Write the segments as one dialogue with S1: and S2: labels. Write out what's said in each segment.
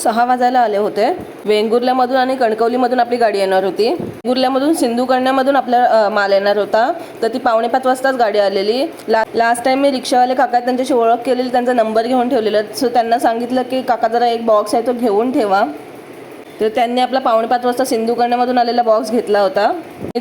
S1: 6 वाजायला आले होते। वेंगुर्ल्यामधून आणि कणकवलीमधून आपली गाडी येणार होती। वेंगुर्ल्यामधून सिंधुकर्ण्यामधून आपला माल येणार होता, तर ती 4:45 वाजताच गाडी आलेली। लास्ट टाइम मी रिक्षावाले काका त्यांच्याशी ओळख केलेली, त्यांचा नंबर घेऊन ठेवलेला, सो त्यांना सांगितलं की काका जरा एक बॉक्स आहे तो घेऊन ठेवा। तर त्यांनी आपला 4:45 वाजता सिंधुकर्ण्यामधून आलेला बॉक्स घेतला होता।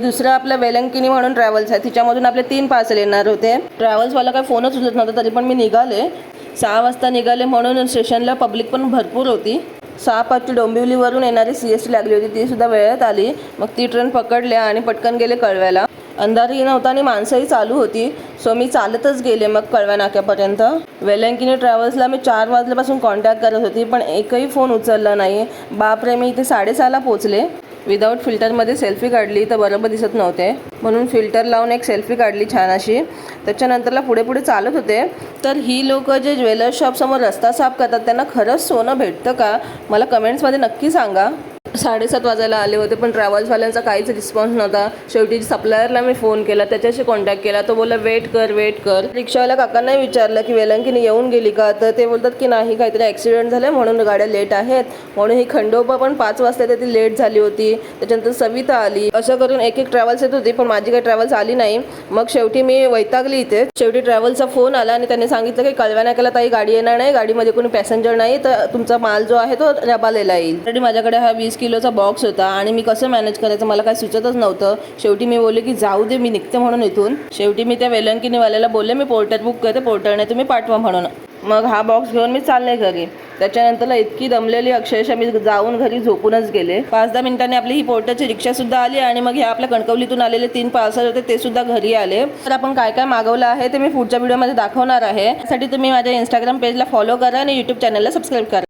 S1: दुसरं आपलं वेलंकिनी म्हणून ट्रॅव्हल्स आहे, तिच्यामधून आपले 3 पार्सल येणार होते। ट्रॅव्हल्सवाला काय फोनच उचलत नव्हता, तरी पण मी निघाले। 6 वाजता निघाले म्हणून स्टेशनला पब्लिक पण भरपूर होती। 6:05 डोंबिवलीवरून येणारी CST लागली होती, ती सुद्धा वेळेत आली। मग ती ट्रेन पकडल्या आणि पटकन गेले कळव्याला। अंधारही नव्हता आणि माणसंही चालू होती, सो मी चालतच गेले मग कळव्या नाक्यापर्यंत। वेलंकिनी ट्रॅव्हल्सला मी 4 वाजल्यापासून कॉन्टॅक्ट करत होती, पण एकही फोन उचलला नाही। बापरे, मी इथे 6:30ला पोचले। विदाऊट फिल्टरमध्ये सेल्फी काढली तर बरोबर दिसत नव्हते, म्हणून फिल्टर लावून एक सेल्फी काढली छान अशी। त्याच्यानंतरला पुढे चालत होते, तर ही लोक जे ज्वेलर्स शॉपसमोर रस्ता साफ करतात त्यांना खरंच सोनं भेटतं का? मला कमेंट्समध्ये नक्की सांगा। 7:30 वाजायला आले होते, पण ट्रॅव्हल्सवाल्यांचा काहीच रिस्पॉन्स नव्हता। शेवटी सप्लायरला मी फोन केला, त्याच्याशी कॉन्टॅक्ट केला, तो बोलला वेट कर। रिक्षावाल्या काकांनाही विचारलं की वेलंकिनी येऊन गेली का, तर ते बोलतात की नाही, काहीतरी ॲक्सिडेंट झालं म्हणून गाड्या लेट आहेत। म्हणून ही खंडोबा पण 5 वाजता येते, ती लेट झाली होती। त्याच्यानंतर सविता आली, असं करून एक ट्रॅव्हल्स येत होती, पण माझी काही ट्रॅव्हल्स आली नाही। मग शेवटी मी वैतागली इथे। शेवटी ट्रॅव्हल्सचा फोन आला आणि त्यांनी सांगितलं की कळव्या नाक्याला ताई गाडी येणार नाही, गाडीमध्ये कोणी पॅसेंजर नाही, तर तुमचा माल जो आहे तो रबालेला येईल। तरी माझ्याकडे हा 20 किलोचा बॉक्स होता आणि मी कसं मॅनेज करायचं मला काय सुचतच नव्हतं। शेवटी मी बोलले की जाऊ दे, मी निघते म्हणून इथून। शेवटी मी त्या वेलंकिनीवाल्याला बोलले मी पोर्टर बुक करते, पोर्टरने तुम्ही पाठवा म्हणून। मग हा बॉक्स घेऊन मी चालले घरी। त्याच्यानंतरला इतकी दमलेली अक्षरशः मी जाऊन घरी झोपूनच गेले। 5-10 मिनिटांनी आपली ही पोर्टरची रिक्षा सुद्धा आली आणि मग ह्या आपल्या कणकवलीतून आलेले 3 पार्सल होते ते सुद्धा घरी आले। तर आपण काय काय मागवलं आहे ते मी पुढच्या व्हिडिओमध्ये दाखवणार आहे। त्यासाठी तुम्ही माझ्या इंस्टाग्राम पेजला फॉलो करा आणि यूट्यूब चॅनलला सबस्क्राईब करा।